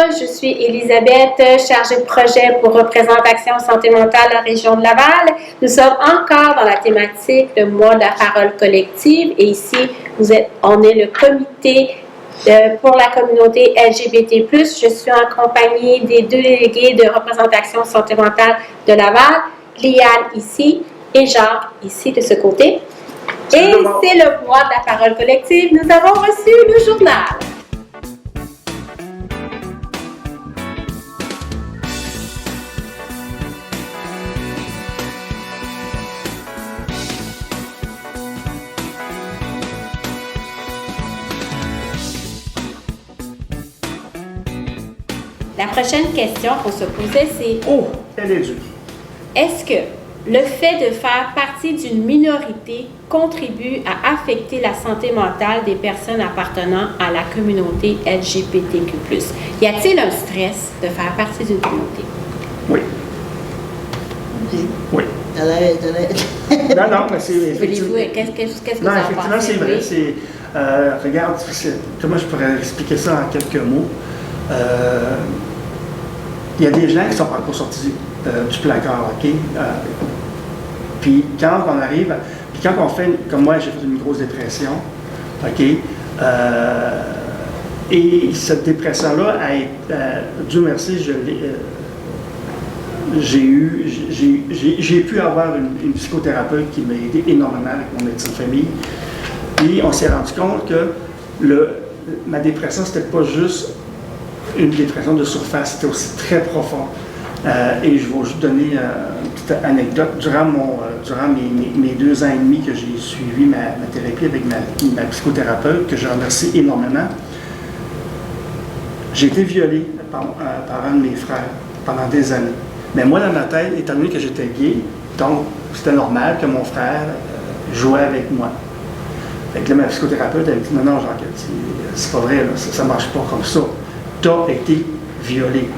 Je suis Elisabeth, chargée de projet pour représentation santé mentale à la région de Laval. Nous sommes encore dans la thématique le mois de la parole collective et ici, on est le comité pour la communauté LGBT+. Je suis en compagnie des deux délégués de représentation santé mentale de Laval, Liane ici et Jacques ici de ce côté. Et c'est le mois de la parole collective. Nous avons reçu le journal. La prochaine question qu'on se posait, c'est... Oh, elle est dure. Est-ce que le fait de faire partie d'une minorité contribue à affecter la santé mentale des personnes appartenant à la communauté LGBTQ+. Y a-t-il un stress de faire partie d'une communauté? Oui. Oui. Non, mais c'est... Qu'est-ce que vous en en effectivement, pensez? c'est vrai. C'est, regarde, comment je pourrais expliquer ça en quelques mots? Il y a des gens qui ne sont pas encore sortis du placard, OK? Puis quand on arrive, puis quand on fait, comme moi, j'ai fait une grosse dépression, OK? Et cette dépression-là, Dieu merci, j'ai pu avoir une psychothérapeute qui m'a aidé énormément avec mon médecin de famille. Puis on s'est rendu compte que ma dépression, c'était pas juste une dépression de surface, c'était aussi très profond. Et je vais juste donner une petite anecdote. Durant mes 2 ans et demi que j'ai suivi ma thérapie avec ma psychothérapeute, que je remercie énormément, j'ai été violé par un de mes frères pendant des années. Mais moi, dans ma tête, étant donné que j'étais gay, donc c'était normal que mon frère jouait avec moi. Fait que là, ma psychothérapeute, elle me dit « Non, Jacques, c'est pas vrai, là, ça ne marche pas comme ça. Tu as été violé. »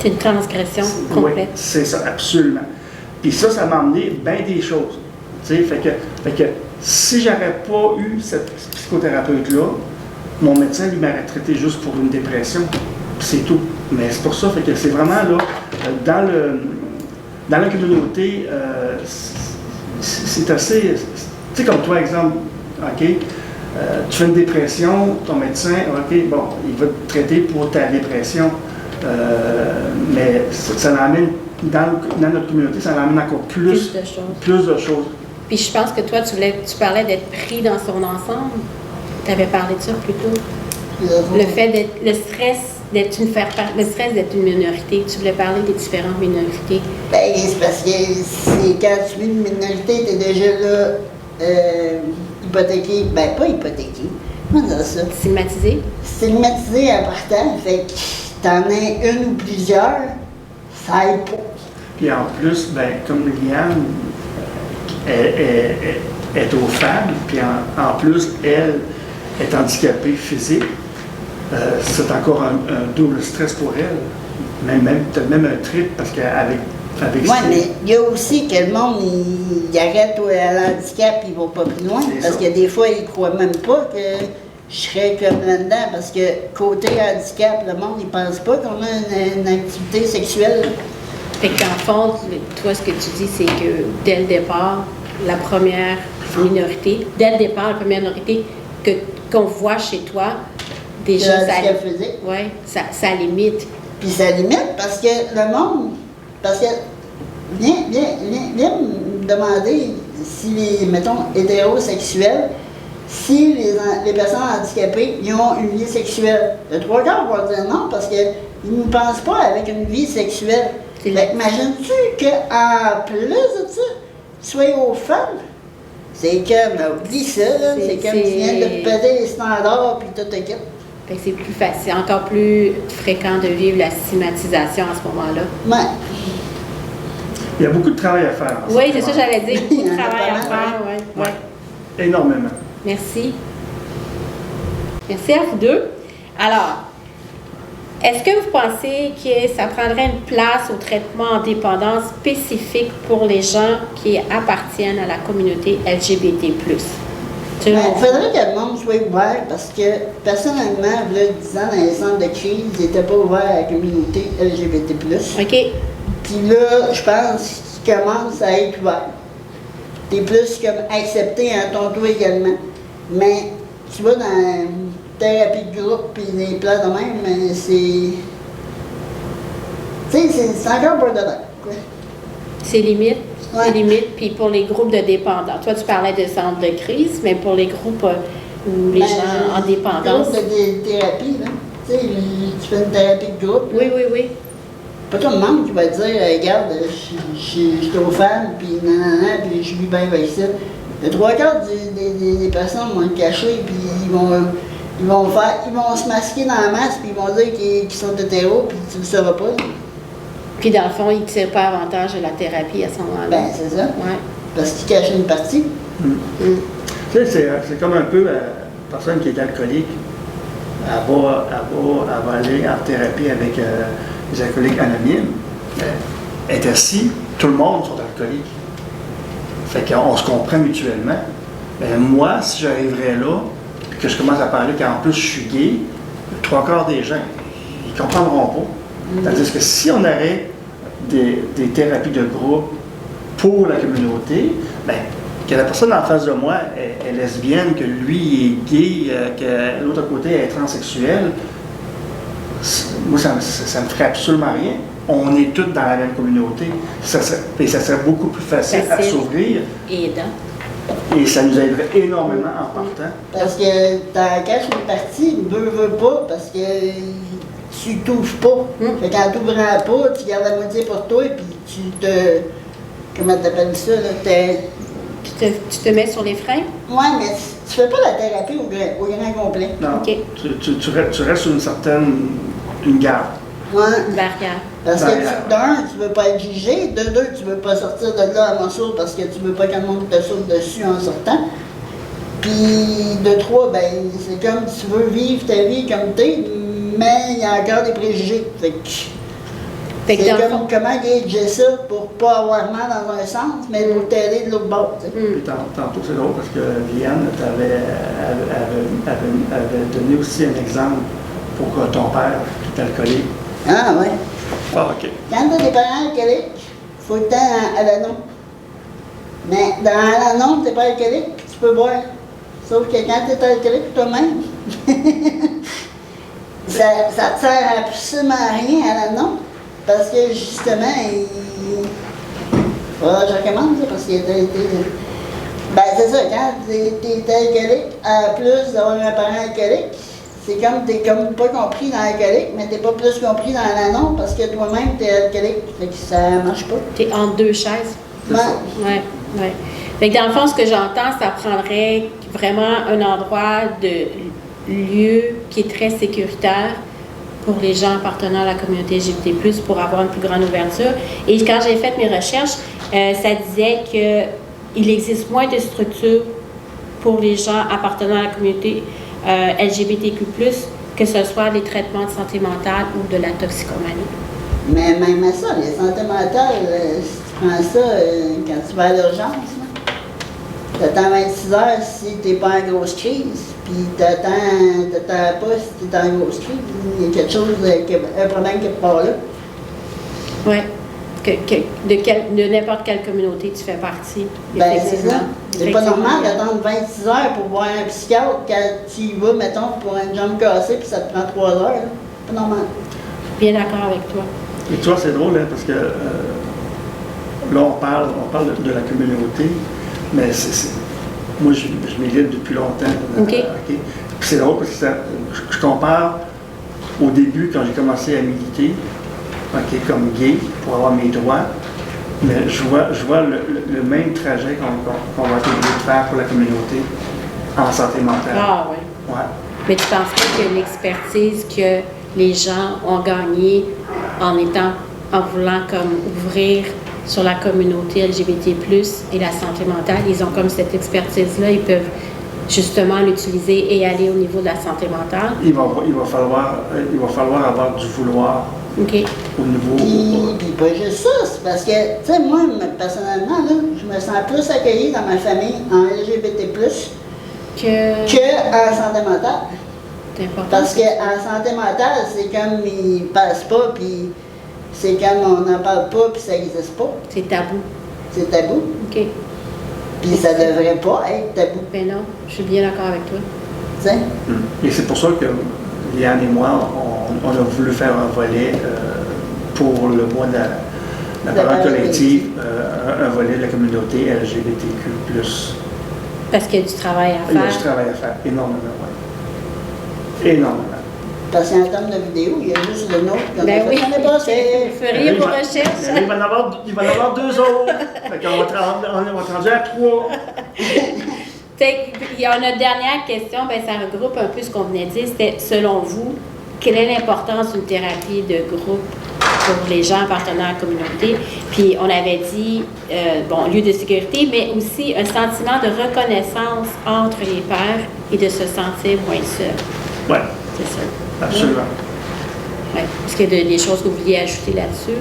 C'est une transgression complète. Oui, c'est ça, absolument. Puis ça m'a amené bien des choses. Tu sais, fait que si j'aurais pas eu cette psychothérapeute-là, mon médecin, lui, m'aurait traité juste pour une dépression. C'est tout. Mais c'est pour ça, fait que c'est vraiment là, dans la communauté, c'est assez... Tu sais, comme toi, exemple, OK, tu fais une dépression, ton médecin, OK, bon, il va te traiter pour ta dépression. Mais ça l'amène, dans notre communauté, ça l'amène encore plus de choses. Puis je pense que toi, tu parlais d'être pris dans son ensemble. Tu avais parlé de ça plus tôt. Le fait d'être, le stress d'être une minorité. Tu voulais parler des différentes minorités. Bien, c'est parce que quand tu vis une minorité, tu es déjà là hypothéqué. Ben, pas hypothéqué. Comment dire ça? Stigmatisé? Stigmatisé en partant. Fait que t'en as une ou plusieurs, ça aide pas. Puis en plus, ben, comme Liane est aux femmes, puis en plus, elle est handicapée physique, c'est encore un double stress pour elle. Peut-être même un trip, parce qu'avec oui, mais il y a aussi que le monde, il arrête à l'handicap, ils ne vont pas plus loin. Parce que des fois, ils ne croient même pas que je serais comme là-dedans. Parce que côté handicap, le monde, il ne pense pas qu'on a une activité sexuelle. Fait qu'en fond, toi, ce que tu dis, c'est que dès le départ, la première minorité qu'on voit chez toi, déjà, ça limite. Puis ça limite parce que le monde, viens me demander si les, mettons, hétérosexuels, si les personnes handicapées, ils ont une vie sexuelle. Le 3 quarts vont dire non parce qu'ils ne pensent pas avec une vie sexuelle. Imagines-tu qu'en plus de ça, tu sois aux femmes? C'est comme, oublie ça, c'est comme tu viens de péter les standards puis tout te quitte. Fait que c'est plus facile, c'est encore plus fréquent de vivre la stigmatisation à ce moment-là. Ouais. Il y a beaucoup de travail à faire. Oui, c'est ça que j'allais dire. Beaucoup de travail à faire, oui. Ouais. Énormément. Merci. Merci à vous deux. Alors, est-ce que vous pensez que ça prendrait une place au traitement en dépendance spécifique pour les gens qui appartiennent à la communauté LGBT+. Tu vois, Il faudrait que le monde soit ouvert parce que, personnellement, là, 10 ans, dans les centres de crise, ils n'étaient pas ouverts à la communauté LGBT+. OK. Puis là, je pense qu'ils commencent à être ouverts. T'es plus comme accepté en ton tour également. Mais tu vas dans une thérapie de groupe puis des plans de même, mais c'est. Tu sais, c'est encore pas de là. C'est limite. Ouais. C'est limite. Puis pour les groupes de dépendants, toi, tu parlais de centres de crise, mais pour les groupes où les gens en dépendance. Groupe de thérapie, là. Tu sais, tu fais une thérapie de groupe. Oui, oui, oui. Pas tout le monde qui va dire, regarde, je suis aux femmes, puis nanana, puis je vis bien avec ça. Le trois quarts des personnes vont le cacher, puis ils vont se masquer dans la masse, puis ils vont dire qu'ils sont hétéros, puis tu ne le sauras pas. Puis dans le fond, ils ne tirent pas avantage de la thérapie à ce moment-là. Ben, c'est ça. Ouais. Parce qu'ils cachent une partie. Tu sais, c'est comme un peu la personne qui est alcoolique. Elle va aller en thérapie avec les alcooliques anonymes. Elle est assise, tout le monde sont alcooliques. Fait qu'on se comprend mutuellement. Ben, moi, si j'arriverais là, puis que je commence à parler qu'en plus je suis gay, le trois quarts des gens, ils ne comprendront pas. Tandis que si on aurait des thérapies de groupe pour la communauté, bien, que la personne en face de moi est lesbienne, que lui est gay, que l'autre côté est transsexuel, moi, ça me ferait absolument rien. On est tous dans la même communauté. Ça serait beaucoup plus facile à s'ouvrir. Et aidant. Et ça nous aiderait énormément en partant. Parce que t'en caches une partie, veux pas, parce que tu touches pas. Fait qu'en t'ouvrant pas, tu gardes la moitié pour toi, puis tu te. Comment t'appelles ça, là? Tu te mets sur les freins? Ouais, mais tu fais pas la thérapie au grand complet. Non. OK. Tu restes sur une garde. Ouais. Une barrière. Parce que d'un, tu veux pas être jugé, de deux, tu veux pas sortir de là à morceau parce que tu veux pas que le monde te saute dessus en sortant. Puis de trois, ben c'est comme tu veux vivre ta vie comme t'es, mais il y a encore des préjugés. Fait que Fait que c'est dans le comme fond- comment gager ça pour pas avoir mal dans un sens, mais pour t'aider de l'autre bord. Tu sais. Puis tantôt, c'est drôle parce que Liane avait donné aussi un exemple pour ton père qui est alcoolique. Ah ouais. Ah, OK. Quand tu as des parents alcooliques, il faut le temps à l'anneau. Mais dans l'anneau, tu n'es pas alcoolique, tu peux boire. Sauf que quand tu es alcoolique toi-même, ça te sert absolument à rien à l'anneau. Parce que justement, je recommande ça parce que ben c'est ça, quand tu es alcoolique, en plus d'avoir un parent alcoolique, c'est comme t'es comme pas compris dans l'alcoolique, mais t'es pas plus compris dans l'annon parce que toi-même t'es alcoolique. Fait que ça marche pas. T'es entre deux chaises. Ouais. Ouais, ouais. Fait que dans le fond, ce que j'entends, ça prendrait vraiment un endroit de lieu qui est très sécuritaire pour les gens appartenant à la communauté LGBT+, pour avoir une plus grande ouverture. Et quand j'ai fait mes recherches, ça disait qu'il existe moins de structures pour les gens appartenant à la communauté LGBTQ+, que ce soit les traitements de santé mentale ou de la toxicomanie. Mais même à ça, les santé mentale, si tu prends ça quand tu vas à l'urgence, t'attends 26 heures si t'es pas en grosse crise, puis t'attends pas si t'es en grosse crise. Il y a quelque chose, un problème quelque part là. Oui. De n'importe quelle communauté tu fais partie. Ben, c'est effectivement. ça. C'est pas normal d'attendre 26 heures pour voir un psychiatre quand tu y vas, mettons, pour une jambe cassée, puis ça te prend 3 heures. Là. C'est pas normal. Bien d'accord avec toi. Et tu vois, c'est drôle, hein, parce que là, on parle de la communauté, mais moi, je milite depuis longtemps. OK. Puis c'est drôle parce que je compare au début, quand j'ai commencé à militer, comme gay, pour avoir mes droits, mais je vois le même trajet qu'on va être obligé de faire pour la communauté en santé mentale. Ah oui. Ouais. Mais tu penses pas que l'expertise que les gens ont gagnée en voulant comme ouvrir sur la communauté LGBT+, et la santé mentale, ils ont comme cette expertise-là, ils peuvent justement l'utiliser et aller au niveau de la santé mentale? Il va falloir avoir du vouloir. OK. Au niveau. Puis pas juste ça, c'est parce que, tu sais, moi, personnellement, là, je me sens plus accueillie dans ma famille en LGBT+, qu'en santé mentale. C'est important. Parce qu'en santé mentale, c'est comme ils passent pas, puis c'est comme on n'en parle pas, puis ça n'existe pas. C'est tabou. C'est tabou. OK. Puis ça devrait pas être tabou. Ben non, je suis bien d'accord avec toi. Tu sais? Et c'est pour ça que Liane et moi, on a voulu faire un volet pour le mois de la parole collective, un volet de la communauté LGBTQ+. Parce qu'il y a du travail à Il y a faire. du travail à faire, énormément, oui. Énormément. Parce qu'en termes de vidéo, il y a juste le nôtre qu'on Ben a oui. fait l'année passée. Vous feriez vos recherches. Il va en avoir 2 autres. Fait qu'on va te rendre à 3. Il y a notre dernière question, ben, ça regroupe un peu ce qu'on venait de dire. C'était, selon vous, quelle est l'importance d'une thérapie de groupe pour les gens appartenant à la communauté? Puis on avait dit, lieu de sécurité, mais aussi un sentiment de reconnaissance entre les pairs et de se sentir moins seul. Oui, C'est ça. absolument. Ouais. Est-ce qu'il y a des choses que vous vouliez ajouter là-dessus?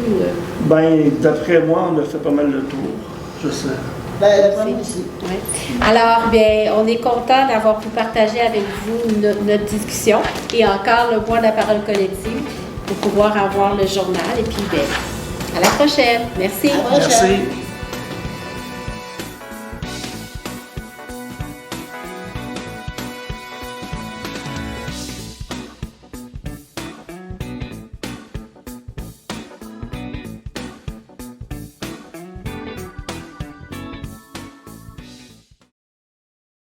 Ben, d'après moi, on a fait pas mal le tour. Je sais. Ben, le premier aussi. Ouais. Alors, bien, on est content d'avoir pu partager avec vous notre discussion et encore le mois de la parole collective pour pouvoir avoir le journal. Et puis, bien, à la prochaine. Merci. À la prochaine. Merci.